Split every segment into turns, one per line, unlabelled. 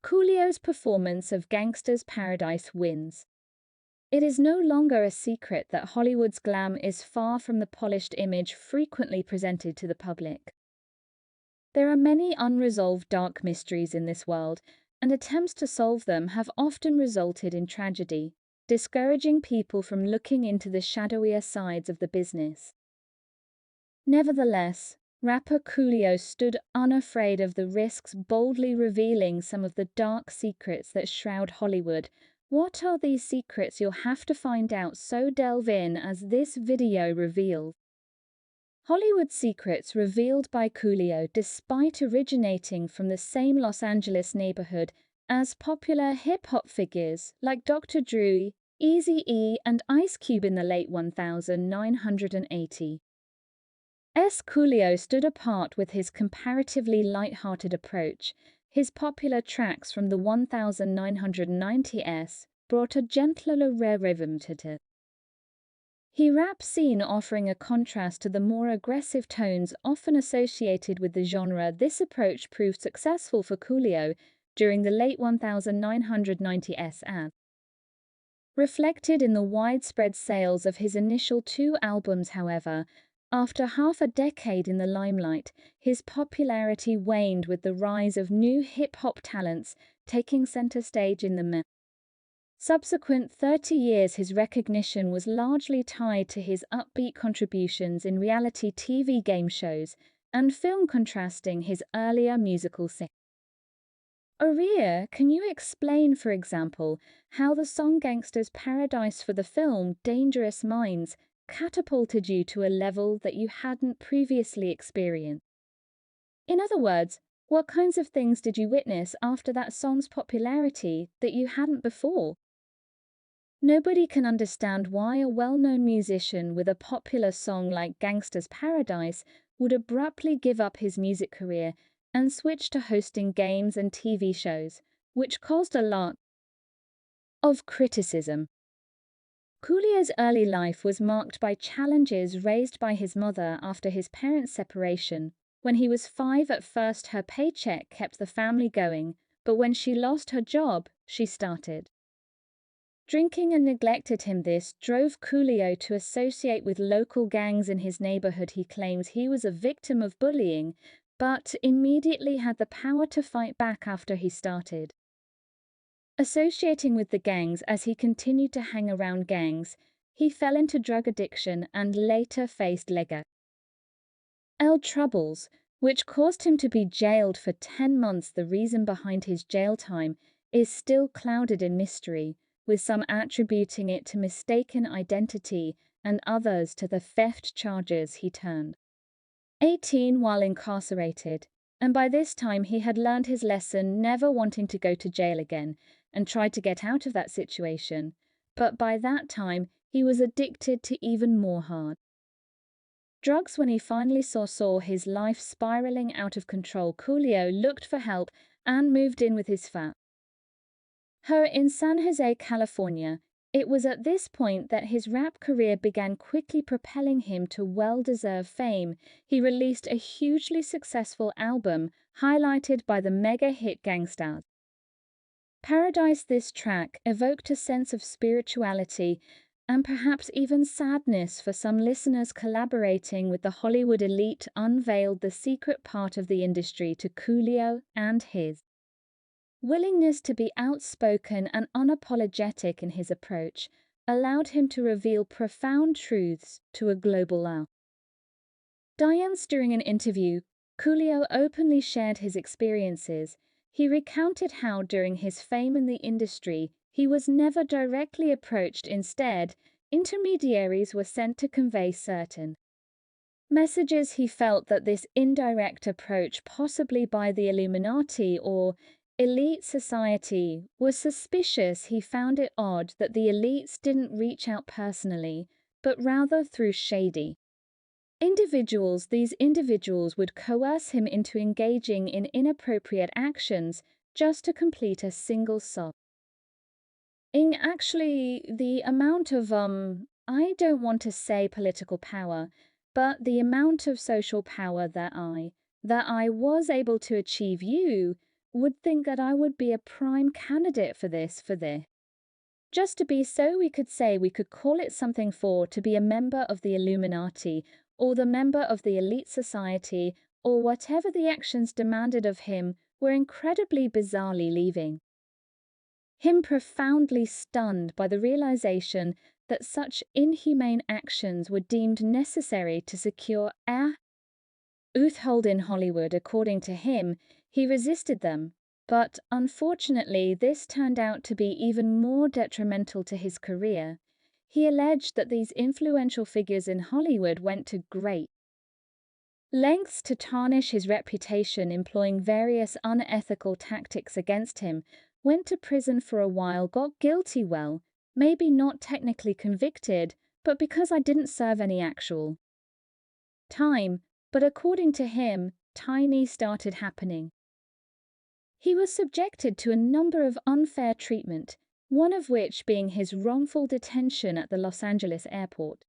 Coolio's performance of Gangsta's Paradise wins. It is no longer a secret that Hollywood's glam is far from the polished image frequently presented to the public. There are many unresolved dark mysteries in this world, and attempts to solve them have often resulted in tragedy, discouraging people from looking into the shadowier sides of the business. Nevertheless, rapper Coolio stood unafraid of the risks, boldly revealing some of the dark secrets that shroud Hollywood. What are these secrets? You'll have to find out, so delve in as this video reveals. Hollywood secrets revealed by Coolio. Despite originating from the same Los Angeles neighborhood as popular hip-hop figures like Dr. Dre, Eazy-E, and Ice Cube in the late 1980s, Coolio stood apart with his comparatively light-hearted approach. His popular tracks from the 1990s brought a gentler rhythm to it. He rap scene, offering a contrast to the more aggressive tones often associated with the genre. This approach proved successful for Coolio during the late 1990s and reflected in the widespread sales of his initial two albums. However, after half a decade in the limelight, his popularity waned with the rise of new hip-hop talents taking center stage in the subsequent 30 years. His recognition was largely tied to his upbeat contributions in reality TV game shows and film, contrasting his earlier musical career. Can you explain, for example, how the song Gangsta's Paradise for the film Dangerous Minds catapulted you to a level that you hadn't previously experienced? In other words, what kinds of things did you witness after that song's popularity that you hadn't before? Nobody can understand why a well-known musician with a popular song like Gangsta's Paradise would abruptly give up his music career and switch to hosting games and TV shows, which caused a lot of criticism. Coolio's early life was marked by challenges raised by his mother after his parents' separation. When he was 5, at first her paycheck kept the family going, but when she lost her job, she started drinking and neglected him. This drove Coolio to associate with local gangs in his neighborhood. He claims he was a victim of bullying, but immediately had the power to fight back after he started associating with the gangs. As he continued to hang around gangs, he fell into drug addiction and later faced legal troubles, which caused him to be jailed for 10 months. The reason behind his jail time is still clouded in mystery, with some attributing it to mistaken identity and others to the theft charges. He turned 18 while incarcerated, and by this time he had learned his lesson, never wanting to go to jail again, and tried to get out of that situation. But by that time, he was addicted to even more hard drugs. When he finally saw his life spiraling out of control, Coolio looked for help and moved in with his family in San Jose, California. It was at this point that his rap career began, quickly propelling him to well-deserved fame. He released a hugely successful album, highlighted by the mega hit Gangsta's Paradise. This track evoked a sense of spirituality and perhaps even sadness for some listeners. Collaborating with the Hollywood elite unveiled the secret part of the industry to Coolio, and his willingness to be outspoken and unapologetic in his approach allowed him to reveal profound truths to a global audience. During an interview, Coolio openly shared his experiences. He recounted how during his fame in the industry, he was never directly approached. Instead, intermediaries were sent to convey certain messages. He felt that this indirect approach, possibly by the Illuminati or elite society, was suspicious. He found it odd that the elites didn't reach out personally, but rather through shady individuals. These individuals would coerce him into engaging in inappropriate actions just to complete a single song. Actually, the amount of I don't want to say political power, but the amount of social power that I was able to achieve, you would think that I would be a prime candidate for this. Just to be so we could call it something to be a member of the Illuminati, or the member of the elite society, or whatever the actions demanded of him were incredibly bizarrely leaving him profoundly stunned by the realization that such inhumane actions were deemed necessary to secure a foothold in Hollywood. According to him, he resisted them, but unfortunately this turned out to be even more detrimental to his career. He alleged that these influential figures in Hollywood went to great lengths to tarnish his reputation, employing various unethical tactics against him, went to prison for a while, got guilty, well, maybe not technically convicted, but because I didn't serve any actual time, but according to him, tiny started happening. He was subjected to a number of unfair treatment, one of which being his wrongful detention at the Los Angeles airport.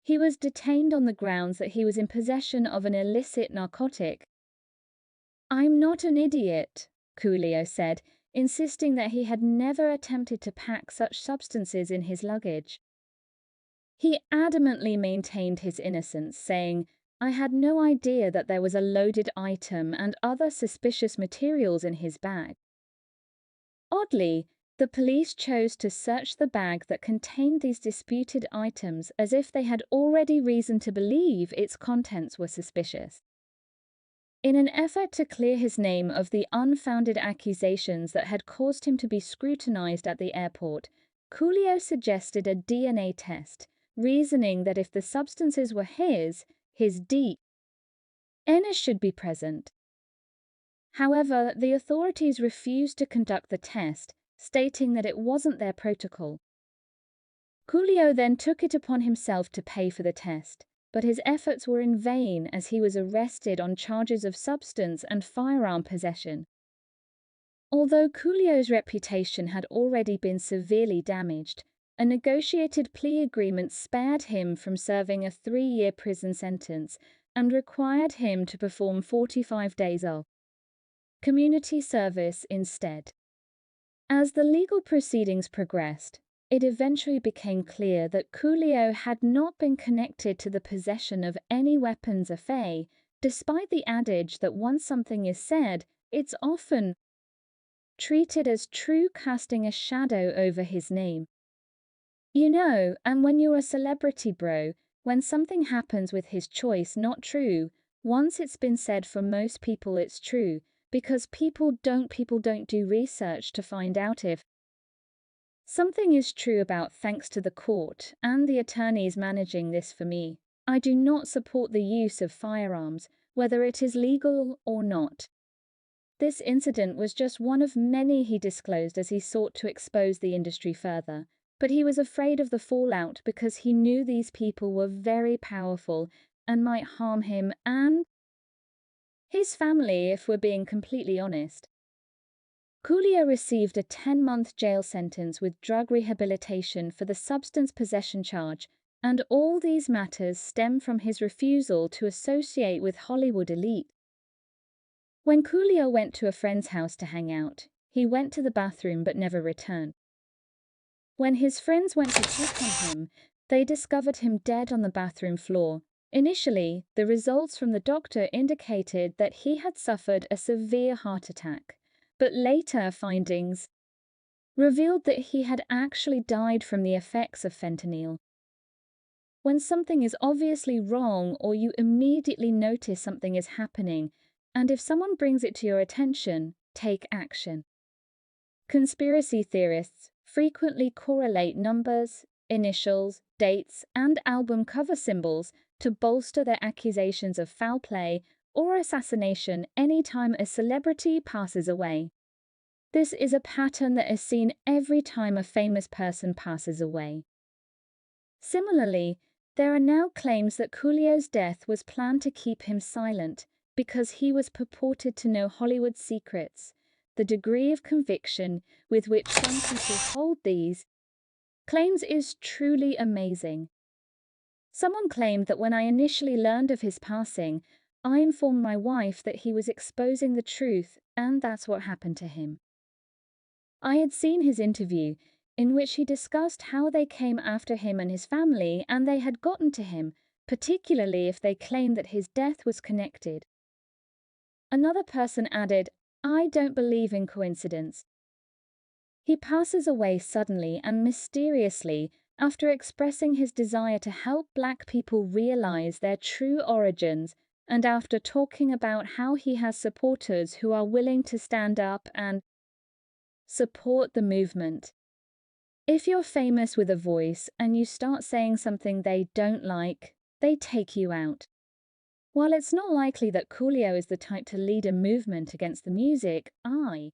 He was detained on the grounds that he was in possession of an illicit narcotic. "I'm not an idiot," Coolio said, insisting that he had never attempted to pack such substances in his luggage. He adamantly maintained his innocence, saying, "I had no idea that there was a loaded item and other suspicious materials in his bag." Oddly, the police chose to search the bag that contained these disputed items as if they had already reason to believe its contents were suspicious. In an effort to clear his name of the unfounded accusations that had caused him to be scrutinized at the airport, Coolio suggested a DNA test, reasoning that if the substances were his DNA should be present. However, the authorities refused to conduct the test, stating that it wasn't their protocol. Coolio then took it upon himself to pay for the test, but his efforts were in vain as he was arrested on charges of substance and firearm possession. Although Coolio's reputation had already been severely damaged, a negotiated plea agreement spared him from serving a 3-year prison sentence and required him to perform 45 days of community service instead. As the legal proceedings progressed, it eventually became clear that Coolio had not been connected to the possession of any weapons despite the adage that once something is said, it's often treated as true, casting a shadow over his name. And when you're a celebrity, bro, when something happens with his choice not true, once it's been said, for most people it's true, because people don't do research to find out if something is true about. Thanks to the court and the attorneys managing this for me, I do not support the use of firearms, whether it is legal or not. This incident was just one of many he disclosed as he sought to expose the industry further, but he was afraid of the fallout because he knew these people were very powerful and might harm him and his family, if we're being completely honest. Coolio received a 10-month jail sentence with drug rehabilitation for the substance possession charge, and all these matters stem from his refusal to associate with Hollywood elite. When Coolio went to a friend's house to hang out, he went to the bathroom but never returned. When his friends went to check on him, they discovered him dead on the bathroom floor. Initially, the results from the doctor indicated that he had suffered a severe heart attack, but later findings revealed that he had actually died from the effects of fentanyl. When something is obviously wrong or you immediately notice something is happening, and if someone brings it to your attention, take action. Conspiracy theorists frequently correlate numbers, initials, dates, and album cover symbols to bolster their accusations of foul play or assassination anytime a celebrity passes away. This is a pattern that is seen every time a famous person passes away. Similarly, there are now claims that Coolio's death was planned to keep him silent because he was purported to know Hollywood secrets. The degree of conviction with which some people hold these claims is truly amazing. Someone claimed that when I initially learned of his passing, I informed my wife that he was exposing the truth, and that's what happened to him. I had seen his interview, in which he discussed how they came after him and his family, and they had gotten to him, particularly if they claimed that his death was connected. Another person added, "I don't believe in coincidence." He passes away suddenly and mysteriously after expressing his desire to help Black people realize their true origins, and after talking about how he has supporters who are willing to stand up and support the movement. If you're famous with a voice and you start saying something they don't like, they take you out. While it's not likely that Coolio is the type to lead a movement against the music, I